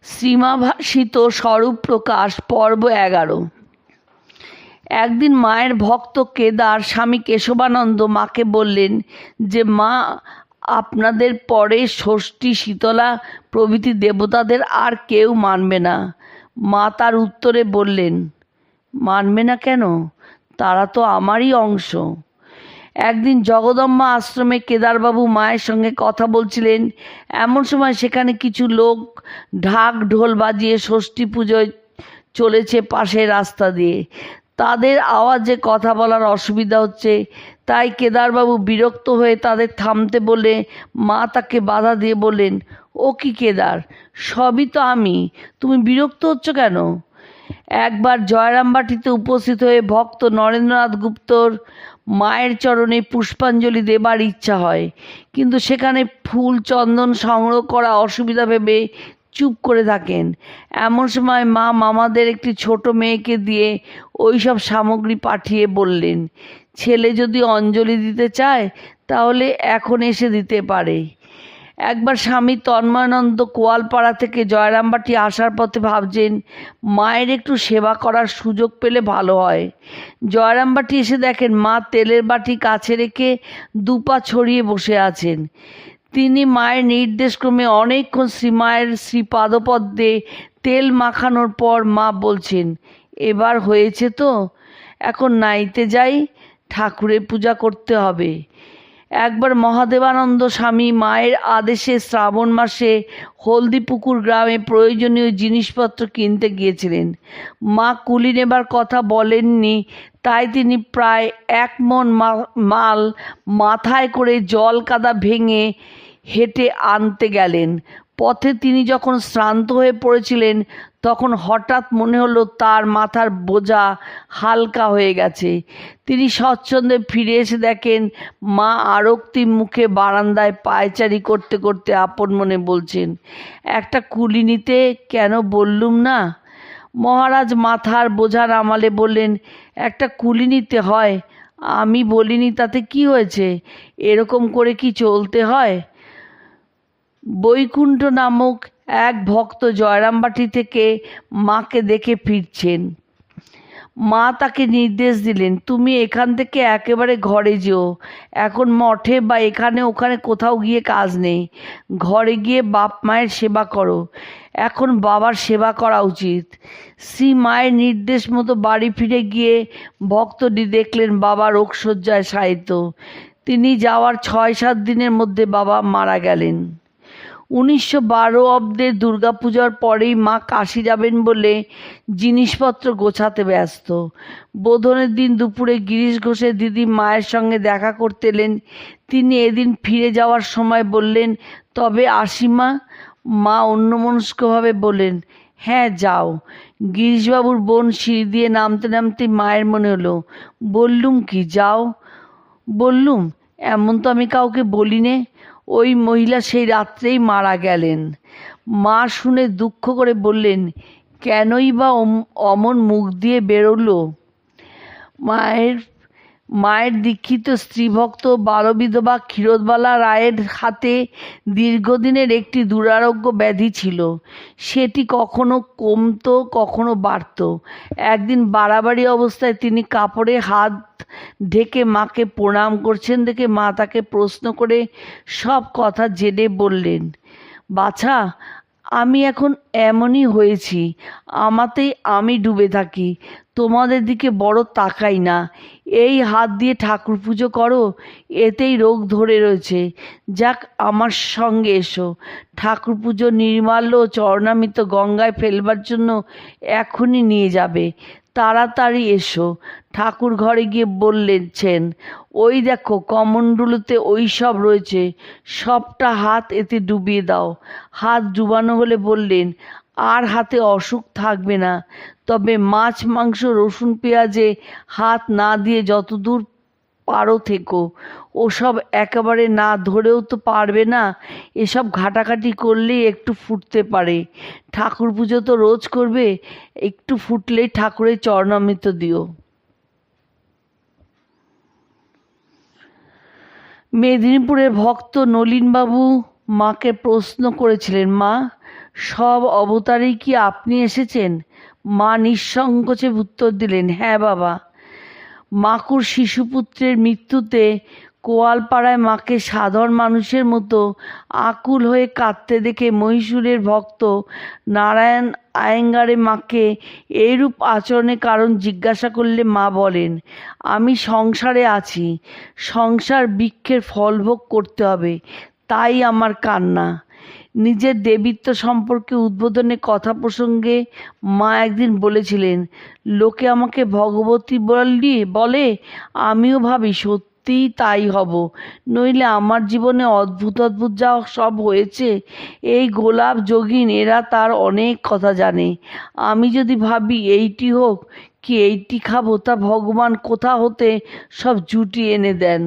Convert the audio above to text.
শ্রীমাভাসিত স্বরূপ প্রকাশ পর্ব 11। একদিন মায়ের ভক্ত কেদার স্বামী কেশবানন্দ মাকে বললেন যে মা, আপনাদের পরে ষষ্ঠী, শীতলা প্রভৃতি দেবতাদের আর কেউ মানবে না। মা তার উত্তরে বললেন, মানবে না কেন? তারা তো আমারই অংশ। একদিন জগদম্বা আশ্রমে কেদারবাবু মায়ের সঙ্গে কথা বলছিলেন। এমন সময় সেখানে কিছু লোক ঢাক ঢোল বাজিয়ে ষষ্ঠী পুজোয় চলেছে পাশের রাস্তা দিয়ে। তাদের আওয়াজে কথা বলার অসুবিধা হচ্ছে, তাই কেদারবাবু বিরক্ত হয়ে তাদের থামতে বলে মা তাকে বাধা দিয়ে বললেন, ও কি কেদার, সবই তো আমি, তুমি বিরক্ত হচ্ছ কেন? একবার জয়রামবাটিতে উপস্থিত হয়ে ভক্ত নরেন্দ্রনাথ গুপ্তর মায়ের চরণে পুষ্পাঞ্জলি দেবার ইচ্ছা হয়, কিন্তু সেখানে ফুল চন্দন সংগ্রহ করা অসুবিধা ভেবে চুপ করে থাকেন। এমন সময় মা মামাদের একটি ছোট মেয়েকে দিয়ে ওই সব সামগ্রী পাঠিয়ে বললেন, ছেলে যদি অঞ্জলি দিতে চায় তাহলে এখন এসে দিতে পারে। একবার স্বামী তন্ময়ানন্দ কোয়ালপাড়া থেকে জয়রামবাটি আসার পথে ভাবছেন মায়ের একটু সেবা করার সুযোগ পেলে ভালো হয়। জয়রামবাটি এসে দেখেন মা তেলের বাটি কাছে রেখে দুপা ছড়িয়ে বসে আছেন। তিনি মায়ের নির্দেশক্রমে অনেকক্ষণ শ্রীমায়ের শ্রীপাদপদ্মে তেল মাখানোর পর মা বলছেন, এবার হয়েছে তো, এখন নাইতে যাই, ঠাকুরের পূজা করতে হবে। একবার মহাদেবানন্দ স্বামী মায়ের আদেশে শ্রাবণ মাসে হলদিপুকুর গ্রামে প্রয়োজনীয় জিনিসপত্র কিনতে গিয়েছিলেন। মা কুলি নেবার কথা বলেননি, তাই তিনি প্রায় 1 মণ মাল মাথায় করে জল কাদা ভেঙে হেঁটে আনতে গেলেন। পথে তিনি যখন শ্রান্ত হয়ে পড়েছিলেন তখন হঠাৎ মনে হলো তার মাথার বোঝা হালকা হয়ে গেছে। তিনি স্বচ্ছন্দে ফিরে এসে দেখেন মা আরক্তি মুখে বারান্দায় পায়চারি করতে করতে আপন মনে বলছেন, একটা কুলি নিতে কেন বললুম না? মহারাজ মাথার বোঝা নামালে বললেন, একটা কুলি নিতে হয়, আমি বলিনি তাতে কি হয়েছে? এরকম করে কি চলতে হয়? বৈকুণ্ঠ নামক এক ভক্ত জয়রামবাটি থেকে মাকে দেখে ফিরছেন। মা তাকে নির্দেশ দিলেন, তুমি এখান থেকে একেবারে ঘরে যেও, এখন মঠে বা এখানে ওখানে কোথাও গিয়ে কাজ নেই, ঘরে গিয়ে বাপ মায়ের সেবা করো, এখন বাবার সেবা করা উচিত। শ্রী মায়ের নির্দেশ মতো বাড়ি ফিরে গিয়ে ভক্তটি দেখলেন বাবা রোগশয্যায় শায়িত। তিনি যাওয়ার 6-7 দিনের মধ্যে বাবা মারা গেলেন। 1912 অব্দে দুর্গাপূজার পরেই মা কাশী যাবেন বলে জিনিসপত্র গোছাতে ব্যস্ত। বোধনের দিন দুপুরে গিরিশ ঘোষের দিদি মায়ের সঙ্গে দেখা করতে এলেন। তিনি এদিন ফিরে যাওয়ার সময় বললেন, তবে আসি মা? মা অন্যমনস্কভাবে বললেন, হ্যাঁ যাও। গিরিশবাবুর বোন সিঁড়ি দিয়ে নামতে নামতে মায়ের মনে হলো, বললুম কি যাও? বললুম, এমন তো আমি কাউকে বলিনে। ওই মহিলা সেই রাত্রেই মারা গেলেন। মা শুনে দুঃখ করে বললেন, কেনই বা অমন মুখ দিয়ে বেরোলো? মায়ের দীক্ষিত স্ত্রীভক্ত বালবিধবা ক্ষীরোদবালা রায়ের হাতে দীর্ঘদিনের একটি দুরারোগ্য ব্যাধি ছিল। সেটি কখনো কমতো, কখনো বাড়ত। একদিন বাড়াবাড়ি অবস্থায় তিনি কাপড়ে হাত ঢেকে মাকে প্রণাম করছেন দেখে মা তাকে প্রশ্ন করে সব কথা জেনে বললেন, বাছা, আমি এখন এমনই হয়েছি, আমাতেই আমি ডুবে থাকি, তোমাদের দিকে বড় তাকাই না। এই হাত দিয়ে ঠাকুর পুজো করো, এতেই রোগ ধরে রয়েছে। যাক, আমার সঙ্গে এসো, ঠাকুর পুজো নির্মাল্য চরণামৃত গঙ্গায় ফেলবার জন্য এখনই নিয়ে যাবে, তাড়াতাড়ি এসো। ঠাকুর ঘরে গিয়ে বললেন, ওই দেখো কমণ্ডলুতে ওই সব রয়েছে, সবটা হাত এতে ডুবিয়ে দাও। হাত ডুবানো হলে বললেন, আর হাতে অসুখ থাকবে না, তবে মাছ মাংস রসুন পেঁয়াজে হাত না দিয়ে যতদূর পারো থেকো। ওসব একেবারে না ধরেও তো পারবে না, এসব ঘাটাঘাটি করলেই একটু ফুটতে পারে। ঠাকুর পুজো তো রোজ করবে, একটু ফুটলেই ঠাকুরের চরণামৃত দিও। মেদিনীপুরের ভক্ত নলিনবাবু মাকে প্রশ্ন করেছিলেন, মা, সব অবতারেই কি আপনি এসেছেন? মা নিঃসংকোচে উত্তর দিলেন, হ্যাঁ বাবা। মাকুর শিশুপুত্রের মৃত্যুতে কোয়ালপাড়ায় মাকে সাধারণ মানুষের মতো আকুল হয়ে কাঁদতে দেখে মহীশূরের ভক্ত নারায়ণ আয়েঙ্গারে মাকে এইরূপ আচরণের কারণ জিজ্ঞাসা করলে মা বলেন, আমি সংসারে আছি, সংসার বৃক্ষের ফলভোগ করতে হবে, তাই আমার কান্না। নিজের দেবীত্ব সম্পর্কে উদ্বোধনে কথা প্রসঙ্গে মা একদিন বলেছিলেন, লোকে আমাকে ভগবতী বলে, আমিও ভাবি সত্যিই তাই হব, নইলে আমার জীবনে অদ্ভুত অদ্ভুত যা সব হয়েছে, এই গোলাপ যোগিন এরা তার অনেক কথা জানে। আমি যদি ভাবি এইটি হোক কি এইটি খাবো, তা ভগবান কোথা হতে সব জুটিয়ে এনে দেন।